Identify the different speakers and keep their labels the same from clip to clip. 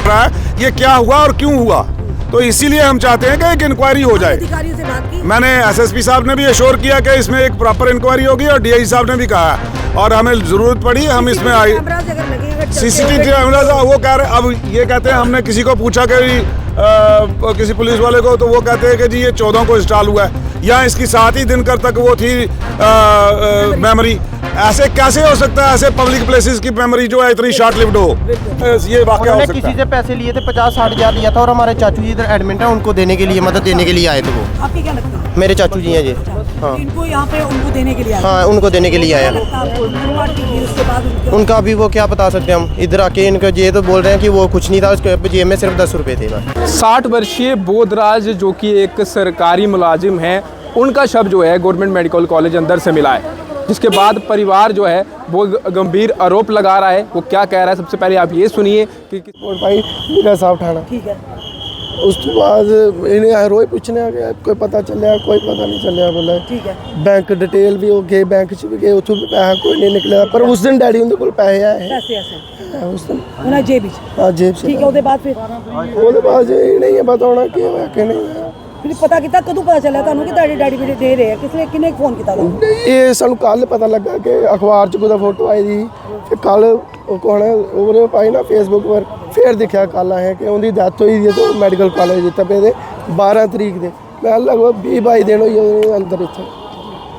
Speaker 1: रहा है ये क्या हुआ और क्यों हुआ। तो इसीलिए हम चाहते हैं कि एक इंक्वायरी हो जाए।
Speaker 2: अधिकारियों से बात की? मैंने
Speaker 1: एसएसपी साहब ने भी एश्योर किया कि इसमें एक प्रॉपर इंक्वायरी होगी और डीआई साहब ने भी कहा है और हमें जरूरत पड़ी हम इसमें आई सीसीटीवी कैमरा। वो कह रहे अब ये कहते हैं हमने किसी को पूछा कि किसी पुलिस वाले को, तो वो कहते हैं कि जी ये 14 को इंस्टॉल हुआ है या इसकी 7 ही दिन कर तक वो थी मेमोरी। ऐसे कैसे हो सकता है? ऐसे पब्लिक प्लेसेस की मेमोरी जो है इतनी शॉर्ट लिव्ड हो, ये वाकया हो सकता है।
Speaker 3: किसी से पैसे लिए थे 50-60 हज़ार लिया था और हमारे चाचू जी इधर एडमिट है, उनको देने के लिए मदद देने के लिए आए थे वो।
Speaker 2: आपकी क्या लगता है?
Speaker 3: मेरे चाचू जी हैं जी। हाँ
Speaker 2: इनको यहाँ पे उनको देने के लिए आए?
Speaker 3: हाँ उनको देने के लिए आया। उनका अभी वो क्या बता सकते हैं हम, इधर आके इनका ये तो बोल रहे हैं कि वो कुछ नहीं था, उसके जेब में सिर्फ 10 रुपये थे बस।
Speaker 4: 60 वर्षीय बोधराज जो कि एक सरकारी मुलाजिम है, उनका शव जो है गवर्नमेंट मेडिकल कॉलेज अंदर से मिला है, जिसके बाद परिवार जो है वो गंभीर आरोप लगा रहा है। वो क्या कह रहा है सबसे पहले आप ये सुनिए कि
Speaker 5: भाई मेरा साहब ठाना
Speaker 2: ठीक है।
Speaker 5: उसके बाद इन्हें रोज पूछने आ गया, कोई पता चलिया कोई पता नहीं चलिया बोला
Speaker 2: ठीक है।
Speaker 5: बैंक डिटेल भी हो गए, बैंक च भी गए, उतों भी पैसा कोई नहीं निकलिया। पर उस दिन डैडी उनके कोल पैसे आए
Speaker 2: पैसे
Speaker 5: उस दिन
Speaker 2: उन्हें जेब
Speaker 5: हाँ जेब से।
Speaker 2: ठीक है। उसके बाद फिर
Speaker 5: ਉਹਦੇ ਬਾਅਦ ਇਹ नहीं है बताना कि होया कि नहीं होया।
Speaker 2: फिर पता किया कदों पता चला ਤੁਹਾਨੂੰ कि डैडी डैडी भी दे रहे हैं? किसने किने फोन किया था?
Speaker 5: ਇਹ ਸਾਨੂੰ ਕੱਲ ਪਤਾ ਲੱਗਾ ਕਿ ਅਖਬਾਰ 'ਚ ਕੋਈ ਫੋਟੋ ਆਈ ਸੀ। ਫਿਰ ਕੱਲ ਉਹ ਕੋਣ ਉਹਨੇ ਪਾਈ ਨਾ ਫੇਸਬੁੱਕ ਪਰ, ਫਿਰ ਦੇਖਿਆ ਕੱਲ ਆਏ ਕਿ ਉਹਦੀ ਡੈਥ ਹੋਈ ਸੀ ਤੇ ਮੈਡੀਕਲ ਕਾਲਜ ਦੇ ਤਪੇ ਦੇ 12 ਤਰੀਕ ਦੇ। ਮੈਂ ਲਗਭਗ 20-22 ਦਿਨ ਹੋਈ ਉਹਦੇ ਅੰਦਰ ਇੱਥੇ।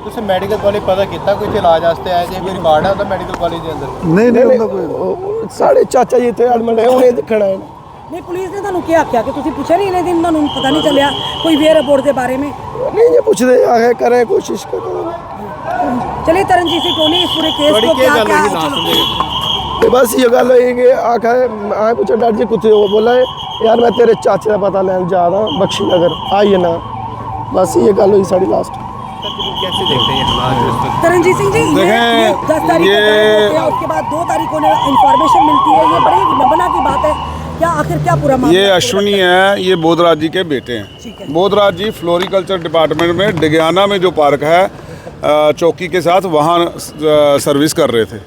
Speaker 3: ਤੁਸੀਂ ਮੈਡੀਕਲ ਕਾਲਜ ਪਤਾ ਕੀਤਾ ਕੋਈ ਇਲਾਜ ਵਾਸਤੇ ਆਏ ਜੇ ਕੋਈ ਰਿਕਾਰਡ ਹੈ ਉਹਦਾ ਮੈਡੀਕਲ ਕਾਲਜ ਦੇ ਅੰਦਰ?
Speaker 5: ਨਹੀਂ ਹੁੰਦਾ ਕੋਈ। ਸਾਡੇ ਚਾਚਾ ਜੀ ਇੱਥੇ ਐਡਮਿਟ ਹੈ, ਉਹਨੇ ਦੇਖਣਾ ਹੈ।
Speaker 2: नहीं पुलिस ने ਤੁਹਾਨੂੰ ਕੀ ਆਖਿਆ ਕਿ ਤੁਸੀਂ ਪੁੱਛਿਆ ਨਹੀਂ? ਇਹਨੇ ਦਿਨ ਤੁਹਾਨੂੰ ਪਤਾ ਨਹੀਂ ਚੱਲਿਆ ਕੋਈ ਵੇਅਰ ਰਿਪੋर्ट ਦੇ ਬਾਰੇ में?
Speaker 5: नहीं ये पूछते आगे करें कोशिश करें।
Speaker 2: चलिए तरनजीत सिंह टोनी इस पूरे केस को क्या
Speaker 5: बस ये गल हुई कि आखा आए पूछा डैडी जी कुत्ते हो, बोला यार मैं तेरे चाचे का पता लैन जा रहा हूँ बख्शी नगर आइए ना। बस ये गल हुई साड़ी लास्ट।
Speaker 3: कैसे देखते हैं
Speaker 2: तरनजीत सिंह जी? ये 10 तारीख को उसके बाद 2 तारीख को इंफॉर्मेशन मिलती है, ये बड़ी विडंबना की बात है। क्या आखिर क्या पूरा मामला?
Speaker 1: ये अश्विनी है, ये बोधराज जी के बेटे हैं। बोधराज जी फ्लोरिकल्चर डिपार्टमेंट में डिगियाना में जो पार्क है चौकी के साथ वहाँ सर्विस कर रहे थे।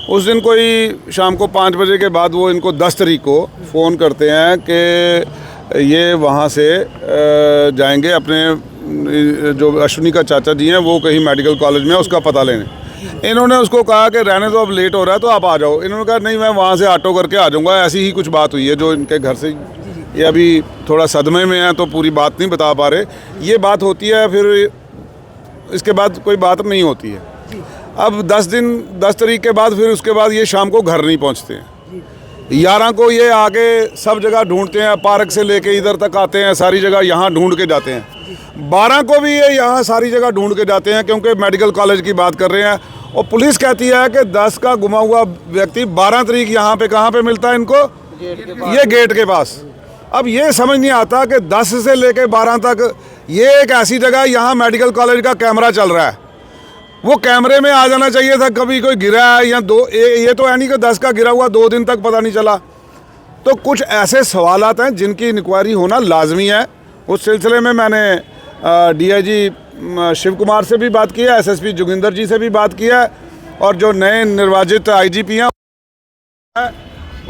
Speaker 1: उस दिन कोई शाम को 5 बजे के बाद वो इनको 10 तारीख को फ़ोन करते हैं कि ये वहाँ से जाएंगे अपने जो अश्विनी का चाचा जी हैं वो कहीं मेडिकल कॉलेज में उसका पता लेने। इन्होंने उसको कहा कि रहने दो अब लेट हो रहा है तो आप आ जाओ। इन्होंने कहा नहीं मैं वहाँ से ऑटो करके आ जाऊँगा। ऐसी ही कुछ बात हुई है जो इनके घर से। ये अभी थोड़ा सदमे में है तो पूरी बात नहीं बता पा रहे। ये बात होती है फिर इसके बाद कोई बात नहीं होती है। अब 10 तारीख के बाद फिर उसके बाद ये शाम को घर नहीं पहुँचते हैं। 11 को ये आके सब जगह ढूंढते हैं, पार्क से लेके इधर तक आते हैं, सारी जगह यहाँ ढूंढ के जाते हैं। 12 को भी ये यहाँ सारी जगह ढूंढ के जाते हैं क्योंकि मेडिकल कॉलेज की बात कर रहे हैं। और पुलिस कहती है कि 10 का गुमा हुआ व्यक्ति 12 तारीख यहाँ पे कहाँ पे मिलता है इनको? ये गेट के पास। अब ये समझ नहीं आता कि 10 से लेके 12 तक ये एक ऐसी जगह यहाँ मेडिकल कॉलेज का कैमरा चल रहा है, वो कैमरे में आ जाना चाहिए था। कभी कोई गिरा है या ये तो है नहीं कि 10 का गिरा हुआ 2 दिन तक पता नहीं चला। तो कुछ ऐसे सवालात हैं जिनकी इंक्वायरी होना लाजमी है। उस सिलसिले में मैंने डीआईजी शिव कुमार से भी बात की है, एसएसपी जोगिंदर जी से भी बात की है और जो नए निर्वाचित आईजीपी हैं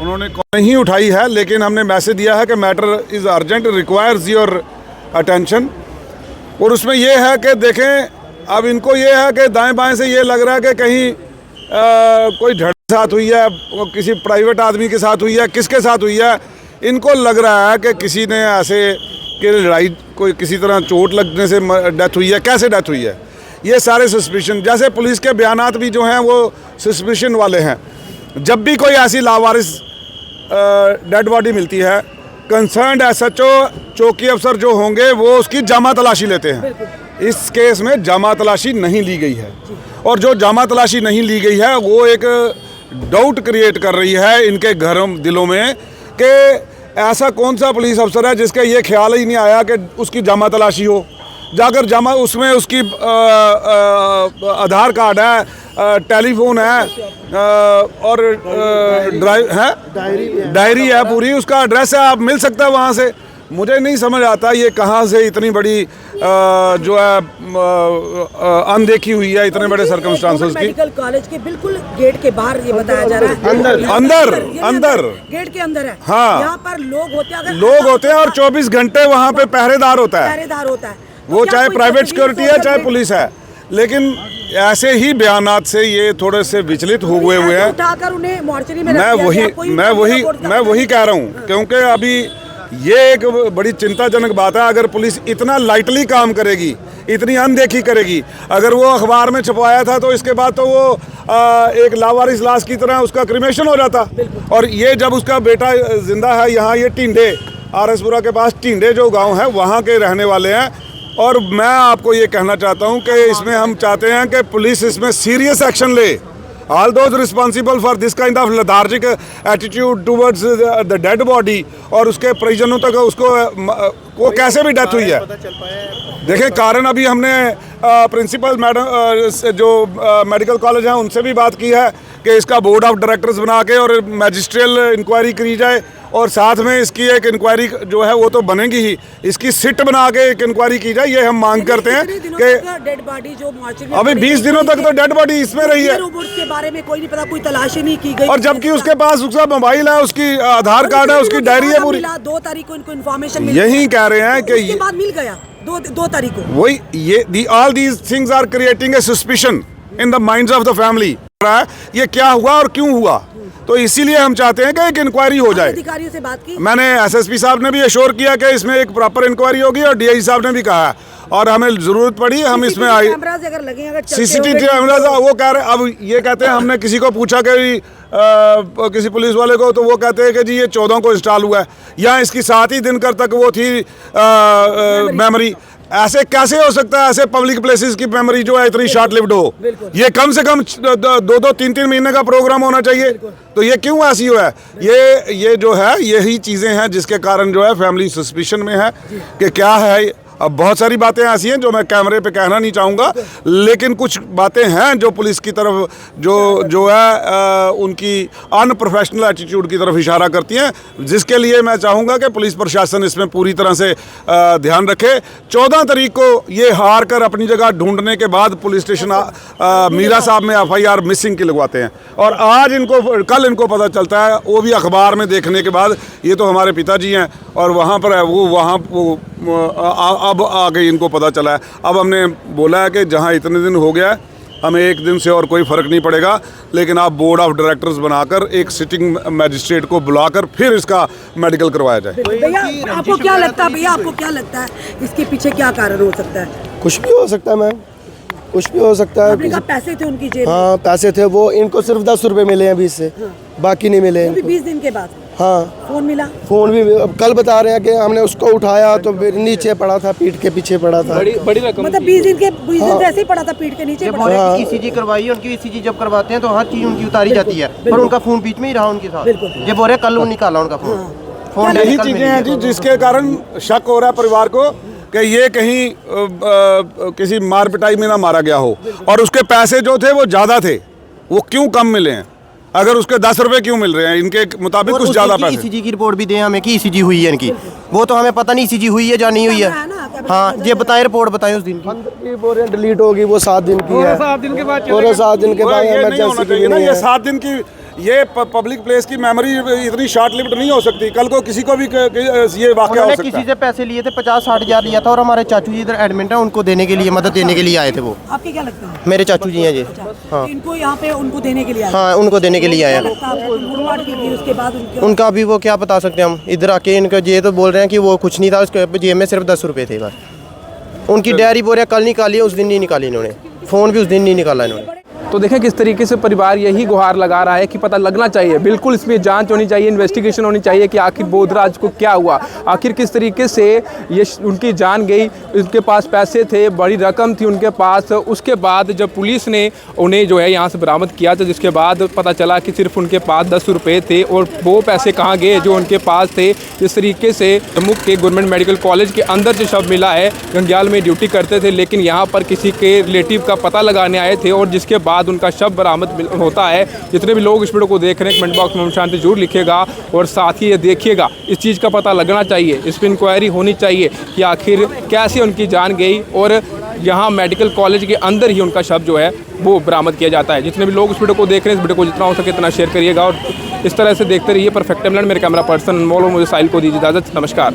Speaker 1: उन्होंने कॉल नहीं उठाई है, लेकिन हमने मैसेज दिया है कि matter is urgent requires your attention. और उसमें यह है कि देखें अब इनको ये है कि दाएं बाएं से ये लग रहा है कि कहीं कोई झड़ साथ हुई है, किसी प्राइवेट आदमी के साथ हुई है, किसके साथ हुई है। इनको लग रहा है कि किसी ने ऐसे कि लड़ाई कोई किसी तरह चोट लगने से डेथ हुई है। कैसे डेथ हुई है ये सारे सस्पिशन, जैसे पुलिस के बयानात भी जो हैं वो सस्पिशन वाले हैं। जब भी कोई ऐसी लावारिस डेड बॉडी मिलती है, कंसर्न्ड एसएचओ चौकी अफसर जो होंगे वो उसकी जामा तलाशी लेते हैं। इस केस में जामा तलाशी नहीं ली गई है और जो जामा तलाशी नहीं ली गई है वो एक डाउट क्रिएट कर रही है इनके घरों दिलों में कि ऐसा कौन सा पुलिस अफसर है जिसका ये ख्याल ही नहीं आया कि उसकी जामा तलाशी हो। जाकर जामा उसमें उसकी आधार कार्ड है, टेलीफोन है और ड्राइव है, डायरी है पूरी, उसका एड्रेस है, आप मिल सकता है वहाँ से। मुझे नहीं समझ आता ये कहाँ से इतनी बड़ी जो है अनदेखी हुई है इतने बड़े सर्कमस्टांसेस की।
Speaker 2: मेडिकल कॉलेज के बिल्कुल गेट के बाहर ये बताया जा रहा है,
Speaker 1: अंदर
Speaker 2: गेट के अंदर है।
Speaker 1: हाँ।
Speaker 2: यहाँ पर
Speaker 1: लोग होते हैं और 24 घंटे वहाँ पे पहरेदार होता है,
Speaker 2: तो
Speaker 1: वो चाहे प्राइवेट सिक्योरिटी है चाहे पुलिस है। लेकिन ऐसे ही बयानात से ये थोड़े से विचलित हुए हैं।
Speaker 2: उठाकर उन्हें मोर्चरी में
Speaker 1: मैं वही कह रहा हूँ, क्योंकि अभी ये एक बड़ी चिंताजनक बात है। अगर पुलिस इतना लाइटली काम करेगी, इतनी अनदेखी करेगी, अगर वो अखबार में छपवाया था तो इसके बाद तो वो एक लावारिस लाश की तरह उसका क्रिमेशन हो जाता। और ये जब उसका बेटा जिंदा है, यहाँ ये टिंडे आरएसपुरा के पास टिंडे जो गांव है वहाँ के रहने वाले हैं। और मैं आपको ये कहना चाहता हूँ कि इसमें हम चाहते हैं कि पुलिस इसमें सीरियस एक्शन ले। All those responsible for this kind of lethargic attitude towards the dead body और उसके परिजनों तक उसको वो कैसे भी डेथ हुई है। देखिए कारण अभी हमने प्रिंसिपल मैडम जो मेडिकल कॉलेज हैं उनसे भी बात की है कि इसका बोर्ड ऑफ डायरेक्टर्स बना के और मैजिस्ट्रियल इंक्वायरी की जाए, और साथ में इसकी एक इंक्वायरी जो है वो तो बनेगी ही, इसकी सिट बना के एक इंक्वायरी की जाए। ये हम मांग करते हैं कि
Speaker 2: डेड बॉडी जो
Speaker 1: अभी 20 दिनों तक तो डेड बॉडी इसमें रही है,
Speaker 2: के बारे में कोई नहीं पता, कोई तलाशी नहीं की गई।
Speaker 1: और जबकि उसके पास उसका मोबाइल है, उसकी आधार कार्ड है, उसकी डायरी है पूरी।
Speaker 2: 2 तारीख को इनको इन्फॉर्मेशन मिली,
Speaker 1: यही कह रहे हैं कि
Speaker 2: उसके बाद मिल गया 2 तारीख को।
Speaker 1: वही ये all these things are creating a suspicion in the minds of the family. ये क्या हुआ और क्यों हुआ, तो इसीलिए हम चाहते हैं कि एक इंक्वायरी हो जाए।
Speaker 2: अधिकारियों से बात की, मैंने
Speaker 1: एसएसपी साहब ने भी एश्योर किया कि इसमें एक प्रॉपर इंक्वायरी होगी, और डीआई साहब ने भी कहा है, और हमें जरूरत पड़ी हम इसमें आई सीसीटीवी कैमराज। वो कह रहे, अब ये कहते हैं हमने किसी को पूछा कि किसी पुलिस वाले को, तो वो कहते हैं कि जी ये 14 को इंस्टॉल हुआ है, या इसकी 7 ही दिन कर तक वो थी मेमोरी। ऐसे कैसे हो सकता है, ऐसे पब्लिक प्लेसेस की मेमोरी जो है इतनी शॉर्ट लिव्ड हो। ये कम से कम 2-3 महीने का प्रोग्राम होना चाहिए, तो ये क्यों ऐसी हुआ है। ये जो है यही चीज़ें हैं जिसके कारण जो है फैमिली सस्पिशन में है कि क्या है। अब बहुत सारी बातें ऐसी हैं जो मैं कैमरे पे कहना नहीं चाहूँगा, लेकिन कुछ बातें हैं जो पुलिस की तरफ जो है उनकी अनप्रोफेशनल एटीट्यूड की तरफ इशारा करती हैं, जिसके लिए मैं चाहूँगा कि पुलिस प्रशासन इसमें पूरी तरह से ध्यान रखे। 14 तारीख को ये हार कर अपनी जगह ढूंढने के बाद पुलिस स्टेशन मीरा साहब में FIR मिसिंग की लगवाते हैं, और आज कल इनको पता चलता है, वो भी अखबार में देखने के बाद, ये तो हमारे पिताजी हैं और वहाँ पर है वो अब आगे इनको पता चला है। अब हमने बोला है कि जहाँ इतने दिन हो गया है, हमें एक दिन से और कोई फ़र्क नहीं पड़ेगा, लेकिन आप बोर्ड ऑफ डायरेक्टर्स बनाकर एक सिटिंग मैजिस्ट्रेट को बुलाकर फिर इसका मेडिकल करवाया जाए।
Speaker 2: भैया आपको क्या लगता है इसके पीछे क्या कारण हो सकता है?
Speaker 5: कुछ भी हो सकता है मैम, कुछ भी हो सकता है।
Speaker 2: पैसे थे उनकी जेब में।
Speaker 5: हाँ पैसे थे, वो इनको सिर्फ 10 रुपए मिले हैं अभी से, बाकी नहीं मिले इनको।
Speaker 2: 20 दिन के बाद
Speaker 5: हाँ
Speaker 2: फोन मिला,
Speaker 5: फोन भी अब कल बता रहे हैं कि हमने उसको उठाया तो नीचे पड़ा था, पीठ के पीछे पड़ा था।
Speaker 4: बड़ी रकम,
Speaker 2: मतलब 20 दिन से ऐसे ही पड़ा था, पीठ के नीचे पड़ा था।
Speaker 3: ECG करवाई है उनकी, ECG जब करवाते हैं तो हर चीज उनकी उतारी जाती है, पर उनका फोन बीच में ही रहा उनके साथ। ये बोल रहे कल वो निकाला उनका फोन।
Speaker 1: यही चीज़ें हैं जी जिसके कारण शक हो रहा है परिवार को कि ये कहीं किसी मार पिटाई में ना मारा गया हो, और उसके पैसे जो थे वो ज़्यादा थे, वो क्यों कम मिले हैं। अगर उसके 10 रुपए क्यों मिल रहे हैं, इनके मुताबिक कुछ ज़्यादा पैसे।
Speaker 3: ECG की रिपोर्ट भी दें हमें कि ECG हुई है इनकी, वो तो हमें पता नहीं ECG हुई है या नहीं हुई है। हाँ ये बताएं, रिपोर्ट बताएं उस दिन की।
Speaker 5: बोल रहे हैं डिलीट होगी, वो 7 दिन की है,
Speaker 4: 7 दिन के बाद,
Speaker 5: और 7 दिन के बाद
Speaker 1: ये नहीं होना चाहिए ना, ये 7 दिन की ये पब्लिक प्लेस की मेमोरी इतनी शॉर्ट लिव्ड नहीं हो सकती। कल को किसी को भी ये वाकया हो सकता है।
Speaker 3: किसी से पैसे लिए थे, 50-60 हज़ार लिया था, और हमारे चाचू जी इधर एडमिट है, उनको देने के लिए, मदद देने के लिए आए थे वो।
Speaker 2: आपके क्या लगता है?
Speaker 3: मेरे चाचू जी हैं जी। हाँ
Speaker 2: इनको यहाँ पे उनको देने के लिए आए?
Speaker 3: हाँ उनको देने के लिए आए हैं।
Speaker 2: उसके बाद
Speaker 3: उनका अभी वो क्या बता सकते हैं हम, इधर आके इनका ये तो बोल रहे हैं कि वो कुछ नहीं था, उसके जेब में सिर्फ 10 रुपये थे बस। उनकी डायरी बोल रहे हैं कल निकाली है, उस दिन नहीं निकाली इन्होंने, फ़ोन भी उस दिन नहीं निकाला इन्होंने।
Speaker 4: तो देखें किस तरीके से परिवार यही गुहार लगा रहा है कि पता लगना चाहिए, बिल्कुल इसमें जांच होनी चाहिए, इन्वेस्टिगेशन होनी चाहिए कि आखिर बोधराज को क्या हुआ, आखिर किस तरीके से ये उनकी जान गई। उनके पास पैसे थे, बड़ी रकम थी उनके पास, उसके बाद जब पुलिस ने उन्हें जो है यहाँ से बरामद किया तो जिसके बाद पता चला कि सिर्फ उनके पास 10 रुपये थे, और वो पैसे कहाँ गए जो उनके पास थे। इस तरीके से जम्मू के गवर्नमेंट मेडिकल कॉलेज के अंदर जो शव मिला है, गंग्याल में ड्यूटी करते थे, लेकिन यहाँ पर किसी के रिलेटिव का पता लगाने आए थे, और जिसके बाद बाद उनका शव बरामद होता है। जितने भी लोग इस वीडियो को देख रहे हैं कमेंट बॉक्स में ओम शांति जरूर लिखिएगा और साथ ही ये देखिएगा, इस चीज़ का पता लगना चाहिए, इस पर इंक्वायरी होनी चाहिए कि आखिर कैसे उनकी जान गई और यहाँ मेडिकल कॉलेज के अंदर ही उनका शव जो है वो बरामद किया जाता है। जितने भी लोग इस वीडियो को देख रहे हैं इस वीडियो को जितना हो सके इतना शेयर करिएगा और इस तरह से देखते रहिए परफेक्ट टाइमलाइन। मेरे कैमरा पर्सन अनमोल, मुझे साहिल को दीजिए इजाज़त। नमस्कार।